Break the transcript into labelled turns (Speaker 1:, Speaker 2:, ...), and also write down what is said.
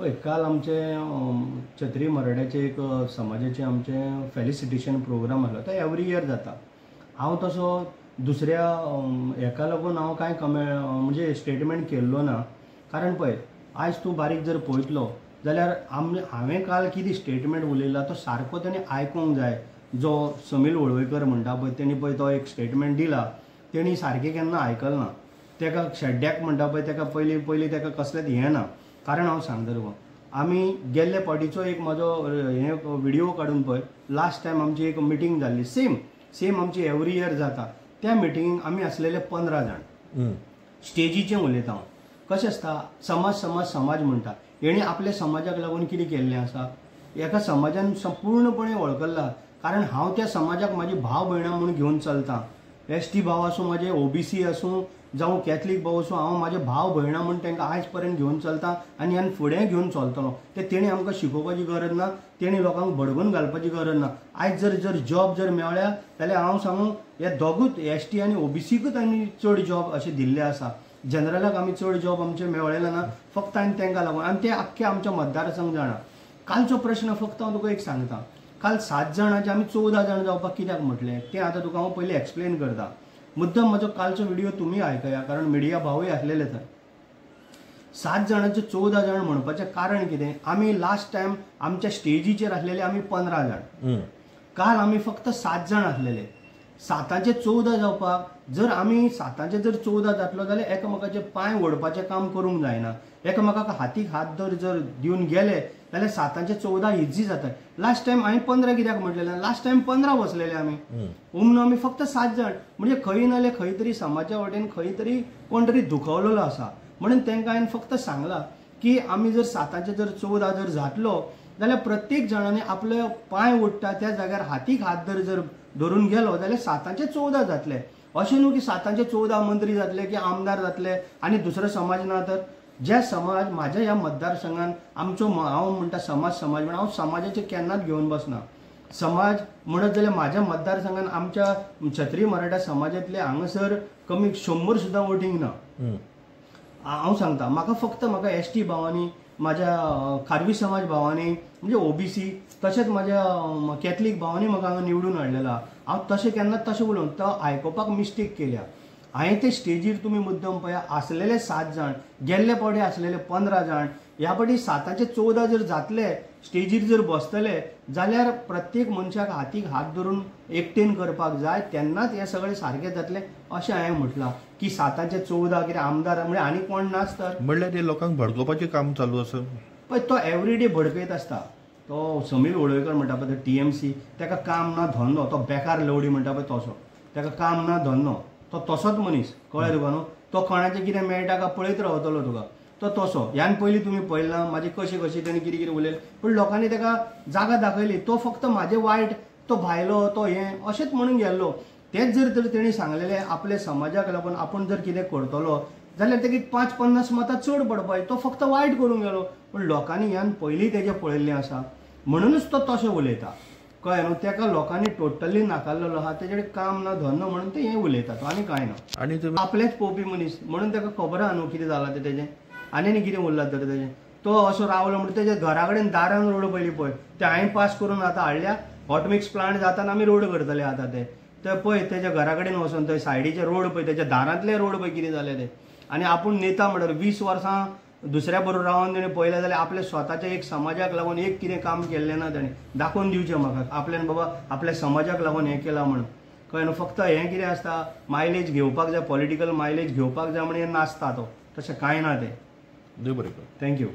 Speaker 1: पळय काल आमचे छत्री मराठ्याचे एक समाजाचे आमचे फेलिसिटेशन प्रोग्राम आसलो तो एवरी इयर जाता। हांव तसो दुसऱ्या हेका लागून हांव कांय म्हणजे स्टेटमेंट केल्लो ना, कारण पळय आयज तूं बारीक जर पळयतलो जाल्यार हांवें काल कितें स्टेटमेंट उलयला तो सारको तेणी आयकूंक जाय। जो समील वळवयकर म्हणटा पळय तेणी पळय तो एक स्टेटमेंट दिला, तेणी सारकें केन्ना आयकल ना। तेका शेड्ड्याक म्हणटा पळय तेका पयलीं तेका कसलेंच हें ना। कारण हांव सांगता तुका, आमी गेल्ले फावटीचो एक म्हाजो हें विडियो काडून पळय, लास्ट टायम आमची एक मिटींग जाल्ली सेम आमची एवरी इयर जाता। त्या मिटिंगेक आमी आसलेले 15 जाण। स्टेजीचें उलयता हांव। कशें आसता, समाज म्हणटा, हेणी आपल्या समाजाक लागून कितें केल्लें आसा, एका समाजान संपूर्णपणे वळखला। कारण हांव त्या समाजाक म्हाजी भाव भयणां म्हणून घेवन चलतां। एसटी भाव आसूं, म्हाजे ओबीसी आसूं, जावं कॅथलीक भाव आसूं, हांव म्हाजे भाव भयणां म्हणून तांकां आयज पर्यंत घेवन चलतां आनी ह्यान फुडें घेवन चलतलो। तेणी आमकां शिकोवपाची गरज ना, तेणी लोकांक बडगून घालपाची गरज ना। आयज जर जॉब जर मेळ्ळ्या जाल्यार हांव सांगूं हे दोगूच एसटी आनी ओबीसीकूच आमी चड जॉब अशे दिल्ले आसा। जनरलाक आमी चड जॉब आमचे मेळ्ळेले ना, फक्त आनी तांकां लागून, आनी ते आख्खे आमच्या मतदारसंघ जाणा। कालचो प्रश्न फक्त हांव तुका एक सांगता, काल 7 जाणांचे आमी 14 जाण जावपाक कित्याक म्हटलें तें आतां तुका हांव पयलीं एक्सप्लेन करता। मुद्दम म्हजो कालचो व्हिडिओ तुमी आयकया, कारण मिडिया भावूय आसलेले थंय। 7 जाणांचे 14 जाण म्हणपाचें कारण कितें, आमी लास्ट टायम आमच्या स्टेजीचेर आसलेले आमी 15 जाण, काल आमी फक्त 7 जाण आसलेले। 7चे 14 जावपाक, जर आमी 7चे जर 14 जातलो जाल्यार एकामेकाचे पांय ओडपाचें काम करूंक जायना। एकामेकाक हातीक हात जर दिवन गेले जाल्यार 7चे 14 इजी जाता। लास्ट टायम हांवें 15 कित्याक म्हटलेलें, लास्ट टायम 15 बसलेले आमी, म्हणून आमी फक्त 7 जाण। म्हणजे खंय ना जाल्यार खंय तरी समाजा वटेन खंय तरी कोण तरी दुखवलेलो आसा। म्हणून तांकां हांवें फक्त सांगलां की आमी जर 7चे जर 14 जर जातलो जाल्यार प्रत्येक जाणांनी आपले पांय ओडटा त्या जाग्यार हातीक हात जर धरून गेलो जाल्यार 7चे 14 जातले। अशें न्हू की 7चे 14 मंत्री जातले की आमदार जातले आनी दुसरो समाज ना। तर जे समाज म्हाज्या ह्या मतदारसंघान आमचो, हांव म्हणटा समाज म्हणून, हांव समाजाचे केन्नाच घेवन बसना। समाज म्हणत जाल्यार म्हाज्या मतदारसंघान आमच्या छत्री मराठा समाजांतले हांगासर कमी 100 सुद्दां वोटींग ना। हांव सांगता, म्हाका एसटी भावांनी, म्हाज्या खारवी समाज भावांनी, म्हणजे ओबीसी, तशेंच म्हाज्या कॅथलीक भावांनी म्हाका हांगा निवडून हाडलेला। हांव तशें केन्नाच तशें उलोवन तो आयकोपाक मिस्टेक केल्या। हांवें ते स्टेजीर तुमी मुद्दम पळया आसलेले 7 जाण, गेल्ले फावटी आसलेले 15 जाण, ह्या फावटी 7चे 14 जर जातले, स्टेजीर जर बसतले जाल्यार प्रत्येक मनशाक हातीक हात धरून एकटेन करपाक जाय, तेन्नाच हे सगळें सारकें जातलें अशें हांवें म्हटलां। की 7चे 14 कितें आमदार म्हणजे आनी कोण नासतात
Speaker 2: म्हणल्यार ते लोकांक भडकोवपाचें काम चालू आसा
Speaker 1: पळय। तो एवरीडे भडकयत आसता। तो समील वळवयकर म्हणटा पळय टीएमसी, ताका काम ना धंदो, तो बेकार लवडी म्हणटा पळय तसो, ताका काम ना धंदो, तो तसोच मनीस, कळ्ळें तुका न्हू। तो कोणाचें कितें मेळटा काय पळयत रावतलो तुका, तो तसो। ह्यान पयलीं तुमी पळयलां म्हाजे कशें तेणी कितें उलयलें, पूण लोकांनी ताका जागा दाखयली। तो फक्त म्हाजें वायट, तो भायलो, तो हें अशेंच म्हणून गेल्लो। तेच जर तेणी सांगलेलें आपल्या समाजाक लागून आपूण जर कितें करतलो जाल्यार तेगे 5-50 मतां चड पडपाय, तो फक्त वायट करूंक गेलो। पूण लोकांनी ह्यान पयलीं तेजें पळयल्लें आसा, म्हणूनच तो तशें उलयता, कळ्ळें न्हू। ताका लोकांनी टोटली नाकारलेलो आहा, तेजें काम ना धंदो म्हणून ते हें उलयता, तो आनी कांय ना।
Speaker 2: आनी
Speaker 1: आपलेच पळोवपी मनीस म्हणून ताका खबर आहा न्हू कितें जालां तें तेजें, आनी कितें उरलां तर तेजें। तो असो रावलो म्हणटा तेजे घरा कडेन दारान रोड पयलीं पळय, ते हांवें पास करून आतां हाडल्या। हॉट मिक्स प्लांट जाताना आमी रोड करतले आतां ते पळय, तेज्या घरा कडेन वचून थंय सायडीचे रोड पळय, तेज्या दारांतले रोड पळय कितें जाले ते। आनी आपूण नेता म्हणल्यार 20 वर्सां दुसऱ्या बरोबर रावन तेणें पळयलें जाल्यार आपल्या स्वताच्या एक समाजाक लागून एक कितें काम केल्लें ना तेणें, दाखोवन दिवचें म्हाका आपल्यान बाबा आपल्या समाजाक लागून हें केलां म्हणून, कळ्ळें न्हू। फक्त हें कितें आसता, मायलेज घेवपाक जाय, पॉलिटिकल मायलेज घेवपाक जाय म्हणून नासता तो, तशें कांय ना तें।
Speaker 2: देव बरें कर।
Speaker 1: थँक्यू।